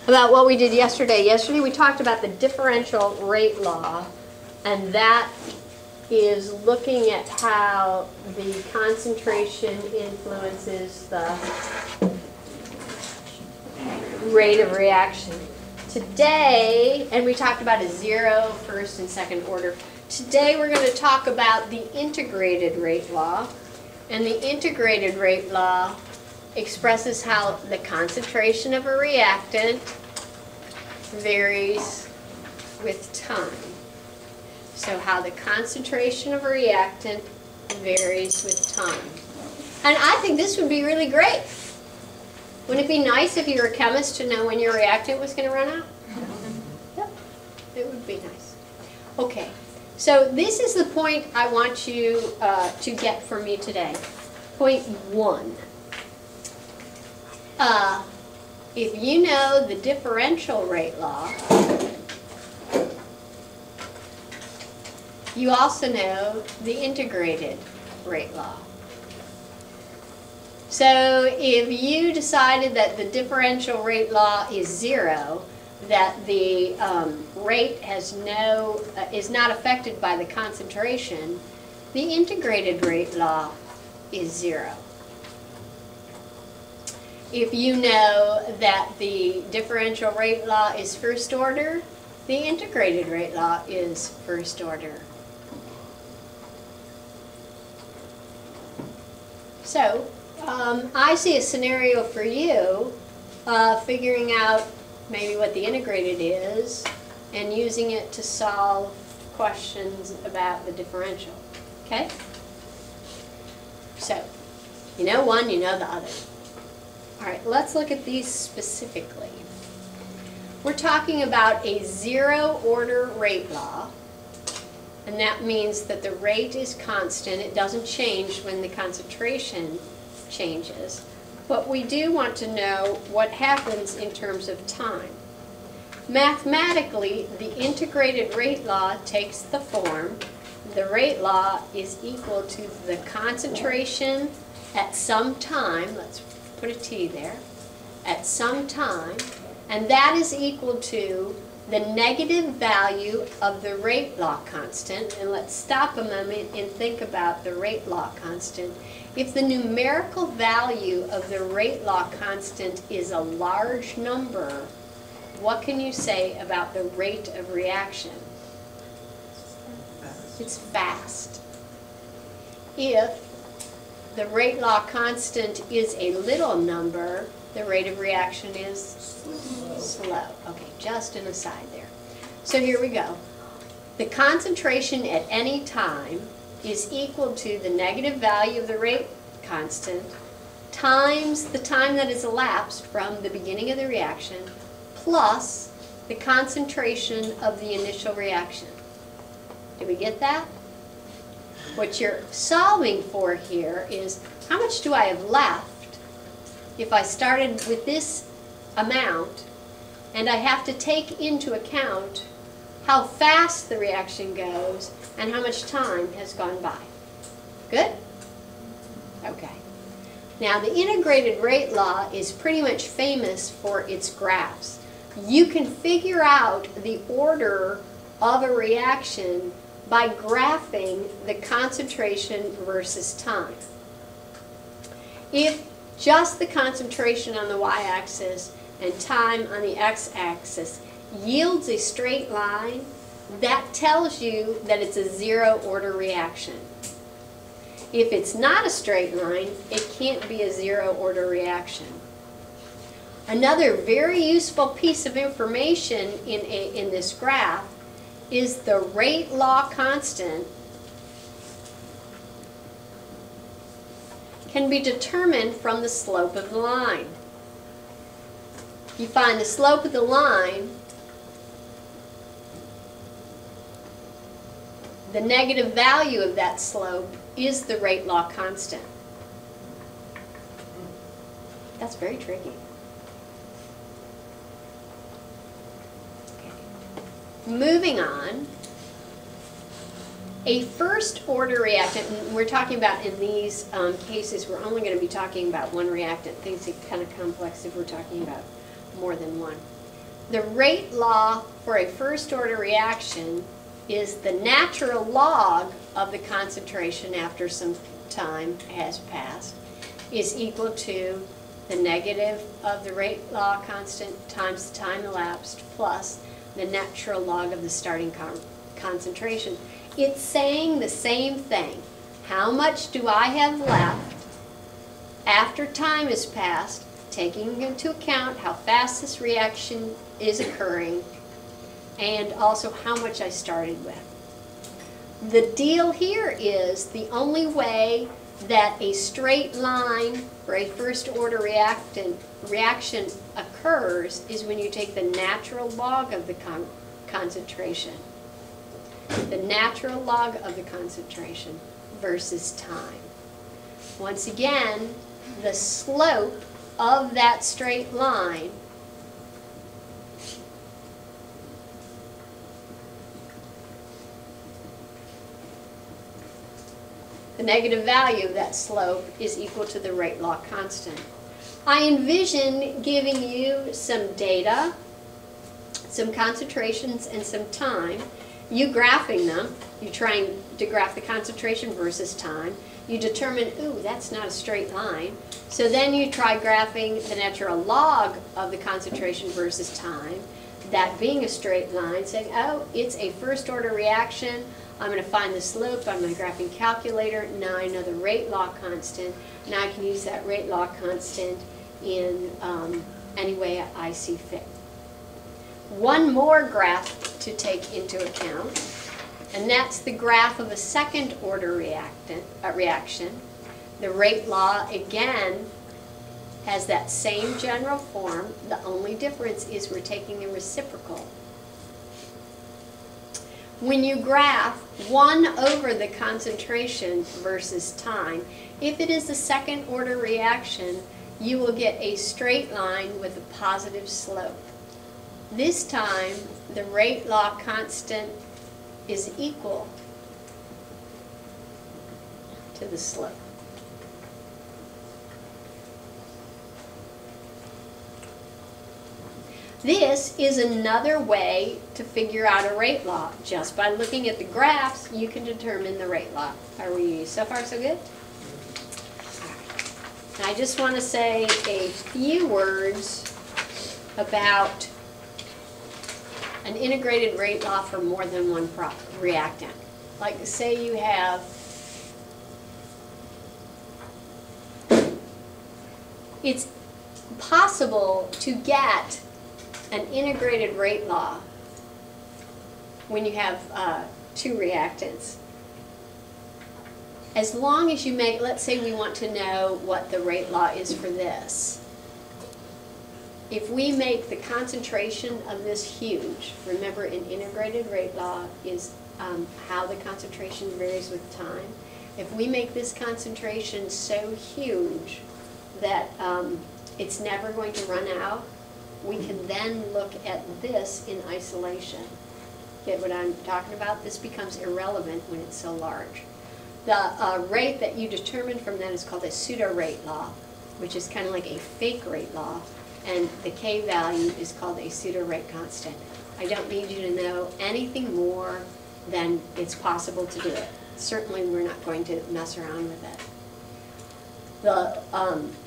about what we did yesterday. Yesterday we talked about the differential rate law, and that is looking at how the concentration influences the rate of reaction. Today, and we talked about a zero, first and second order. Today we're going to talk about the integrated rate law. And the integrated rate law expresses how the concentration of a reactant varies with time. So how the concentration of a reactant varies with time. And I think this would be really great. Wouldn't it be nice if you were a chemist to know when your reactant was going to run out? Yep, it would be nice. Okay, so this is the point I want you to get from me today. Point 1. If you know the differential rate law, you also know the integrated rate law. So if you decided that the differential rate law is 0, that the rate has is not affected by the concentration, the integrated rate law is 0. If you know that the differential rate law is first order, the integrated rate law is first order. So, I see a scenario for you figuring out maybe what the integrated is and using it to solve questions about the differential. Okay? So, you know one, you know the other. All right, let's look at these specifically. We're talking about a zero order rate law, and that means that the rate is constant. It doesn't change when the concentration changes. But we do want to know what happens in terms of time. Mathematically, the integrated rate law takes the form, the rate law is equal to the concentration at some time, let's put a T there, at some time, and that is equal to the negative value of the rate law constant. And let's stop a moment and think about the rate law constant. If the numerical value of the rate law constant is a large number, what can you say about the rate of reaction? It's fast. If the rate law constant is a little number, the rate of reaction is slow. Okay, just an aside there. So here we go. The concentration at any time is equal to the negative value of the rate constant times the time that is elapsed from the beginning of the reaction plus the concentration of the initial reaction. Did we get that? What you're solving for here is how much do I have left if I started with this amount, and I have to take into account how fast the reaction goes and how much time has gone by. Good? Okay. Now the integrated rate law is pretty much famous for its graphs. You can figure out the order of a reaction by graphing the concentration versus time. If just the concentration on the y-axis and time on the x-axis yields a straight line, that tells you that it's a zero order reaction. If it's not a straight line, it can't be a zero order reaction. Another very useful piece of information in this graph is the rate law constant can be determined from the slope of the line. You find the slope of the line, the negative value of that slope is the rate law constant. That's very tricky. Moving on, a first order reactant, and we're talking about in these cases, we're only going to be talking about one reactant. Things get kind of complex if we're talking about more than one. the rate law for a first order reaction is the natural log of the concentration after some time has passed is equal to the negative of the rate law constant times the time elapsed plus the natural log of the starting concentration. It's saying the same thing. How much do I have left after time has passed, taking into account how fast this reaction is occurring, and also how much I started with. The deal here is the only way that a straight line for a first order reaction occurs is when you take the natural log of the concentration. The natural log of the concentration versus time. Once again, the slope of that straight line the negative value of that slope is equal to the rate law constant. I envision giving you some data, some concentrations, and some time. You graphing them. You're trying to graph the concentration versus time. You determine, ooh, that's not a straight line. So then you try graphing the natural log of the concentration versus time, that being a straight line, saying, oh, it's a first order reaction. I'm going to find the slope on my graphing calculator. Now I know the rate law constant. Now I can use that rate law constant in any way I see fit. One more graph to take into account, and that's the graph of a second order reaction. The rate law, again, has that same general form. The only difference is we're taking the reciprocal. When you graph 1 over the concentration versus time, if it is a second order reaction, you will get a straight line with a positive slope. This time, the rate law constant is equal to the slope. This is another way to figure out a rate law. Just by looking at the graphs, you can determine the rate law. Are we so far so good? I just want to say a few words about an integrated rate law for more than one reactant. Like say you have it's possible to get an integrated rate law when you have 2 reactants. As long as you make, let's say we want to know what the rate law is for this. If we make the concentration of this huge, remember an integrated rate law is how the concentration varies with time. If we make this concentration so huge that it's never going to run out, we can then look at this in isolation. Get what I'm talking about? This becomes irrelevant when it's so large. The rate that you determine from that is called a pseudo-rate law, which is kind of like a fake rate law, and the K value is called a pseudo-rate constant. I don't need you to know anything more than it's possible to do it. Certainly we're not going to mess around with it. The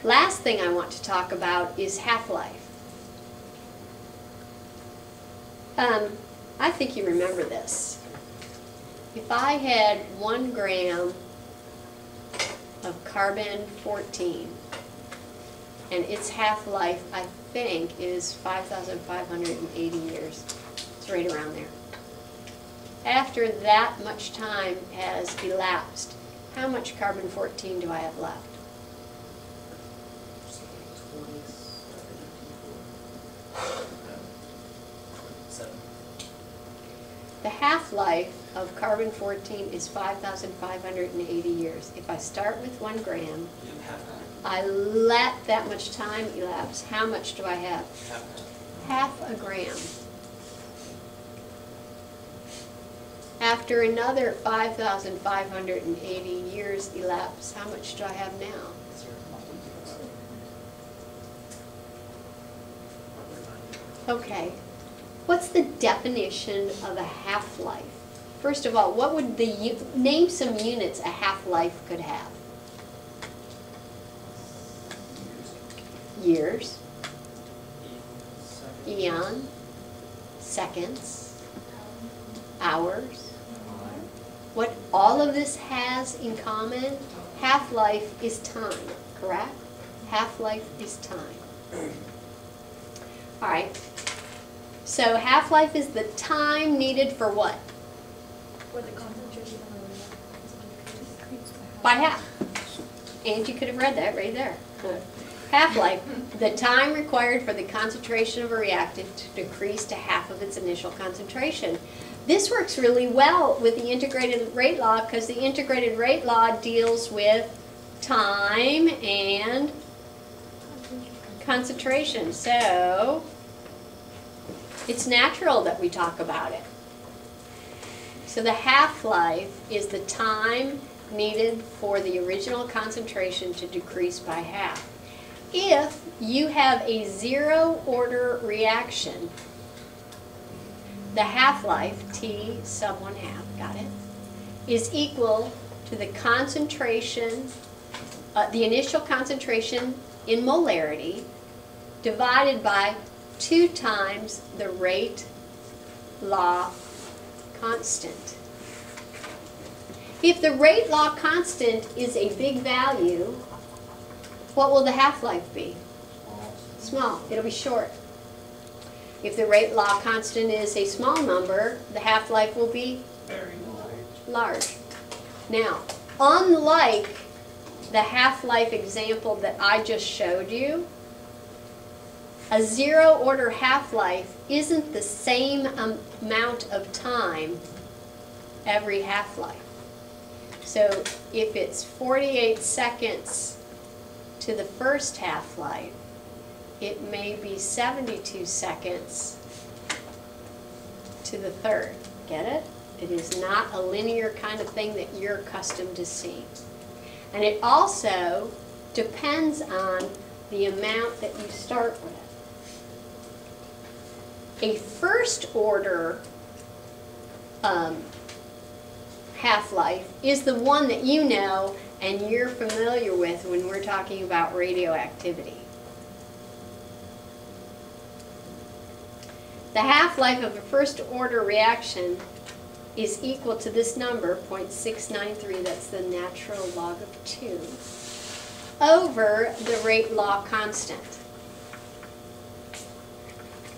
last thing I want to talk about is half-life. I think you remember this. If I had 1 gram of carbon-14 and its half-life, I think, is 5,580 years. It's right around there. After that much time has elapsed, how much carbon-14 do I have left? The half-life of carbon-14 is 5,580 years. If I start with 1 gram, I let that much time elapse. How much do I have? Half a gram. After another 5,580 years elapse, how much do I have now? Okay, What's the definition of a half-life? First of all, what would name some units a half-life could have? Years, eon, seconds, hours. What all of this has in common, half-life is time, correct? Half-life is time. All right. So half-life is the time needed for what? For the concentration of By half. And you could have read that right there. Half-life, the time required for the concentration of a reactant to decrease to half of its initial concentration. This works really well with the integrated rate law because the integrated rate law deals with time and concentration. So it's natural that we talk about it. So the half-life is the time needed for the original concentration to decrease by half. If you have a zero-order reaction, the half-life, T sub 1/2, got it, is equal to the concentration, the initial concentration in molarity divided by 2 times the rate law constant. If the rate law constant is a big value, what will the half-life be? Small. It'll be short. If the rate law constant is a small number, the half-life will be Very large. Now, unlike the half-life example that I just showed you, a zero-order half-life isn't the same amount of time every half-life. So if it's 48 seconds to the first half-life, it may be 72 seconds to the third. Get it? It is not a linear kind of thing that you're accustomed to seeing. And it also depends on the amount that you start with. A first order half-life is the one that you know and you're familiar with when we're talking about radioactivity. The half-life of a first order reaction is equal to this number, 0.693, that's the natural log of 2, over the rate law constant.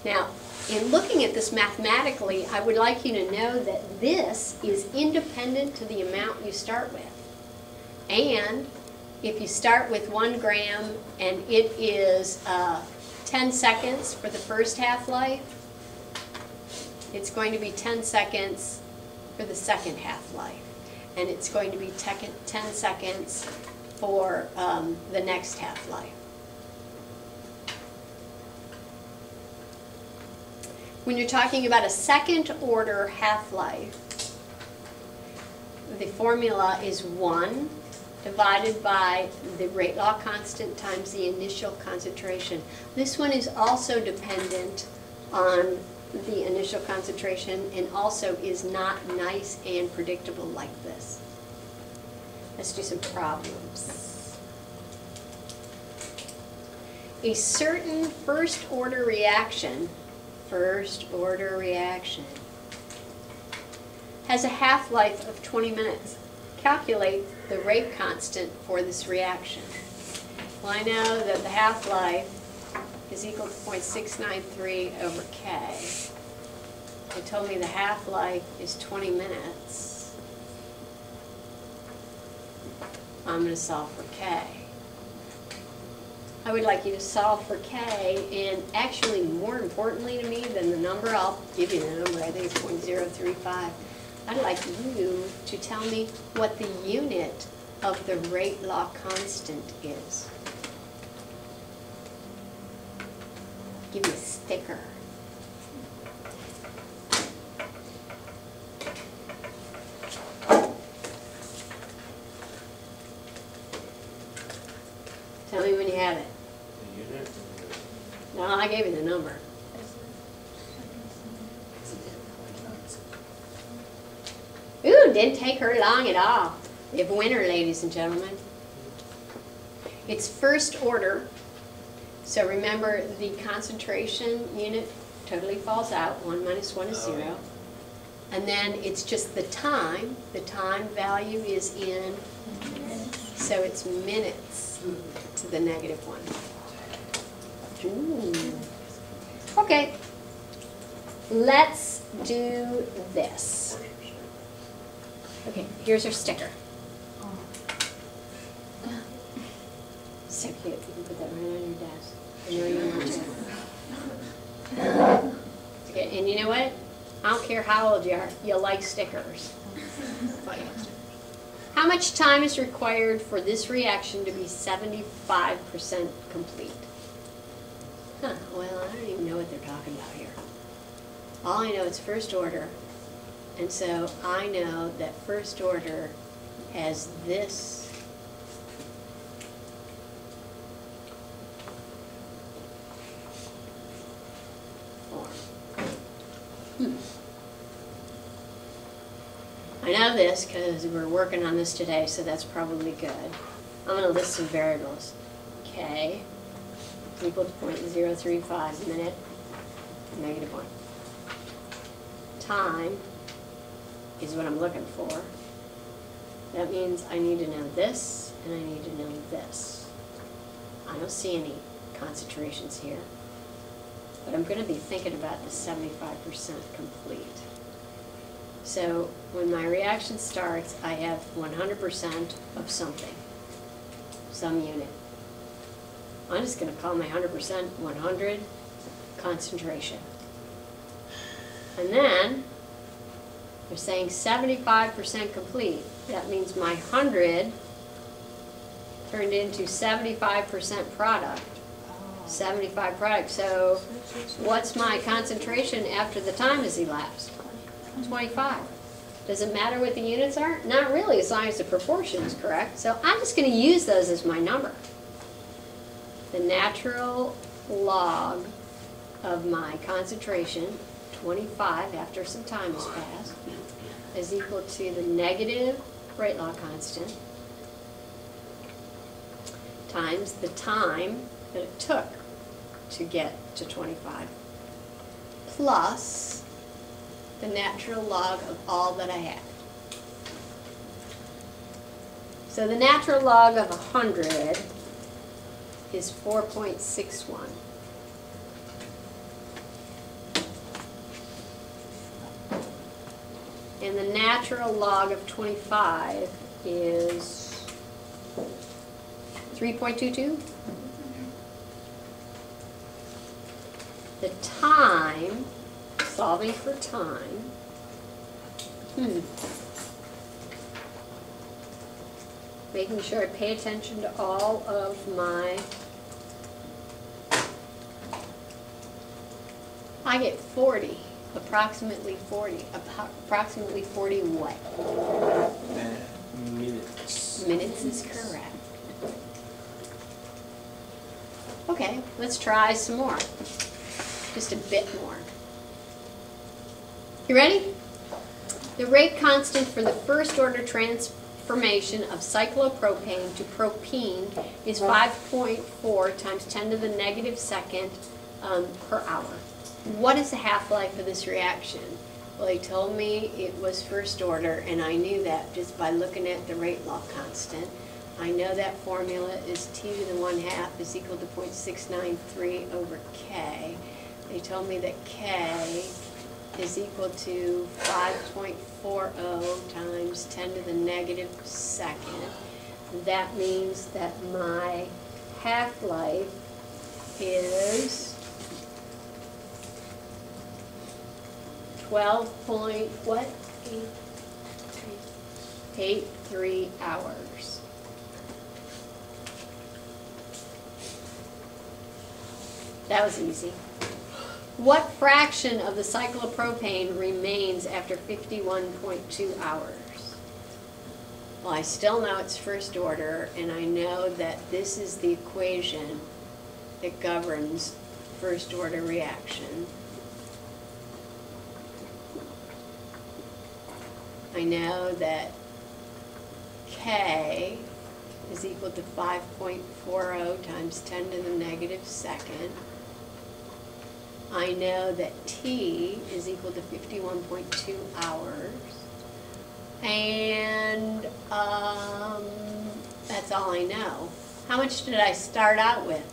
Now, in looking at this mathematically, I would like you to know that this is independent to the amount you start with. And if you start with 1 gram and it is 10 seconds for the first half-life, it's going to be 10 seconds for the second half-life. And it's going to be 10 seconds for the next half-life. When you're talking about a second order half-life, the formula is 1 divided by the rate law constant times the initial concentration. This one is also dependent on the initial concentration and also is not nice and predictable like this. Let's do some problems. A certain first order reaction has a half-life of 20 minutes. Calculate the rate constant for this reaction. Well, I know that the half-life is equal to 0.693 over K. They told me the half-life is 20 minutes. I'm going to solve for K. I would like you to solve for K, and actually more importantly to me than the number, I'll give you the number, I think it's 0.035. I'd like you to tell me what the unit of the rate law constant is. Give me a sticker. Tell me when you have it. The unit? No, I gave you the number. didn't take her long at all. We have winner, ladies and gentlemen. It's first order. So remember, the concentration unit totally falls out. 1 minus 1 is 0. And then it's just the time. The time value is in, so it's minutes to the -1. Ooh. Okay, let's do this. Okay, here's your sticker. So cute. You can put that right on your desk. I know you want to. Okay, and you know what? I don't care how old you are, you like stickers. How much time is required for this reaction to be 75% complete? Huh, well, I don't even know what they're talking about here. All I know is first order, and so I know that first order has this I know this because we're working on this today, so that's probably good. I'm going to list some variables. K is equal to 0.035 minute, -1. Time is what I'm looking for. That means I need to know this, and I need to know this. I don't see any concentrations here, but I'm going to be thinking about the 75% complete. So when my reaction starts, I have 100% of something, some unit. I'm just going to call my 100% 100 concentration. And then they're saying 75% complete. That means my 100 turned into 75% product. 75 product. So what's my concentration after the time has elapsed? 25. Does it matter what the units are? Not really, as long as the proportion is correct. So I'm just going to use those as my number. The natural log of my concentration, 25 after some time has passed, is equal to the negative rate law constant times the time that it took to get to 25 plus the natural log of all that I had. So the natural log of 100 is 4.61. And the natural log of 25 is 3.22. The time, solving for time, making sure I pay attention to all of my, I get 40, approximately 40, approximately 40 what? Minutes. Minutes is correct. Okay, let's try some more. Just a bit more. You ready? The rate constant for the first order transformation of cyclopropane to propene is 5.4 times 10 to the -2 per hour. What is the half-life of this reaction? Well, he told me it was first order, and I knew that just by looking at the rate law constant. I know that formula is T to the 1/2 is equal to 0.693 over K. They told me that K is equal to 5.40 times 10 to the -2. That means that my half-life is 12.83 hours. That was easy. What fraction of the cyclopropane remains after 51.2 hours? Well, I still know it's first order, and I know that this is the equation that governs first order reaction. I know that K is equal to 5.40 times 10 to the negative second. I know that T is equal to 51.2 hours. And that's all I know. How much did I start out with?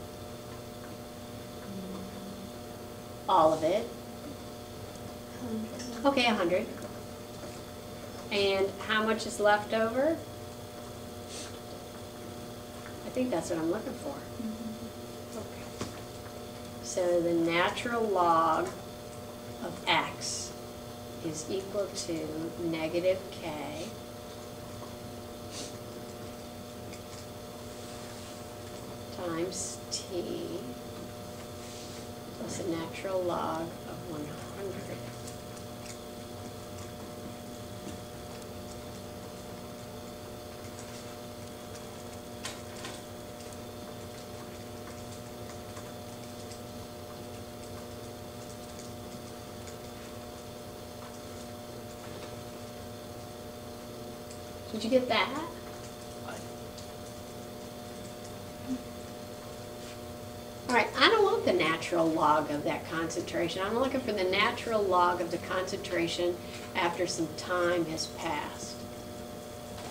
All of it. Okay, 100. And how much is left over? I think that's what I'm looking for. Okay. So the natural log of x is equal to negative k times t plus a natural log of 100. Did you get that? All right, I don't want the natural log of that concentration. I'm looking for the natural log of the concentration after some time has passed.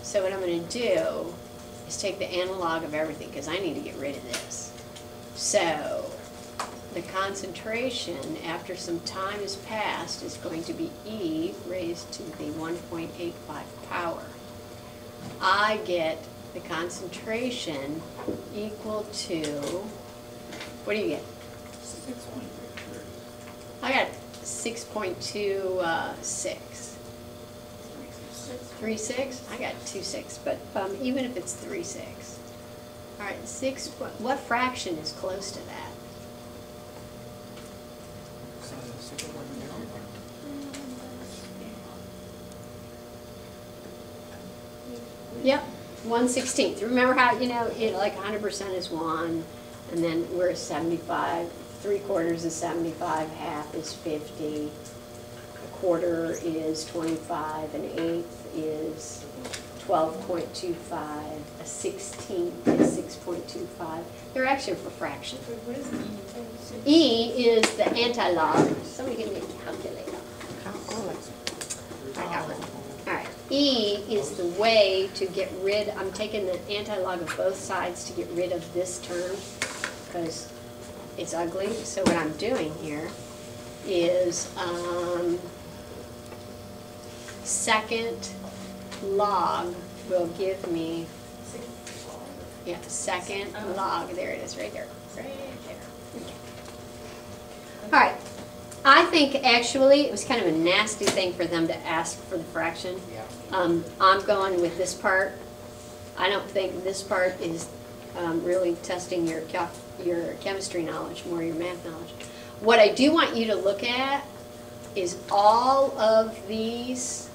So what I'm going to do is take the analog of everything because I need to get rid of this. So the concentration after some time has passed is going to be E raised to the 1.85 power. I get the concentration equal to, what do you get? 6.3. I got 6.26. 3.6? I got 2.6, but even if it's 3.6. All right, what fraction is close to that? Yep, 1/16. Remember how, like 100% is 1, and then we're 75, 3/4 is 75, half is 50, a quarter is 25, an eighth is 12.25, a 16th is 6.25. They're actually for fractions. What is E is the anti-log. Somebody give me a calculator. I got one. All right. E is the way to get rid, I'm taking the anti-log of both sides to get rid of this term because it's ugly. So what I'm doing here is second log will give me, second log, there it is, right there. Right there. Okay. All right. I think actually it was kind of a nasty thing for them to ask for the fraction. Yeah. I'm going with this part. I don't think this part is really testing your chemistry knowledge, more your math knowledge. What I do want you to look at is all of these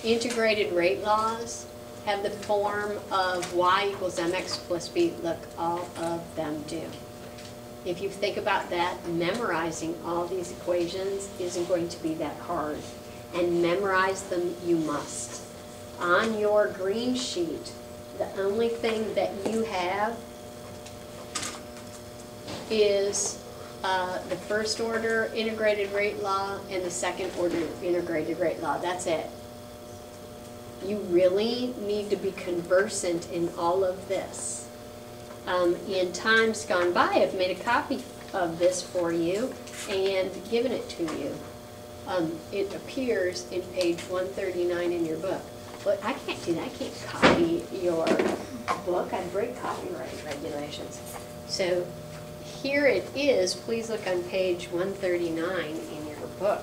integrated rate laws have the form of y equals mx plus b. Look, all of them do. If you think about that, memorizing all these equations isn't going to be that hard. And memorize them you must. On your green sheet, the only thing that you have is the first order integrated rate law and the second order integrated rate law. That's it. You really need to be conversant in all of this. In times gone by, I've made a copy of this for you and given it to you. It appears in page 139 in your book. But I can't do that. I can't copy your book. I break copyright regulations. So here it is. Please look on page 139 in your book.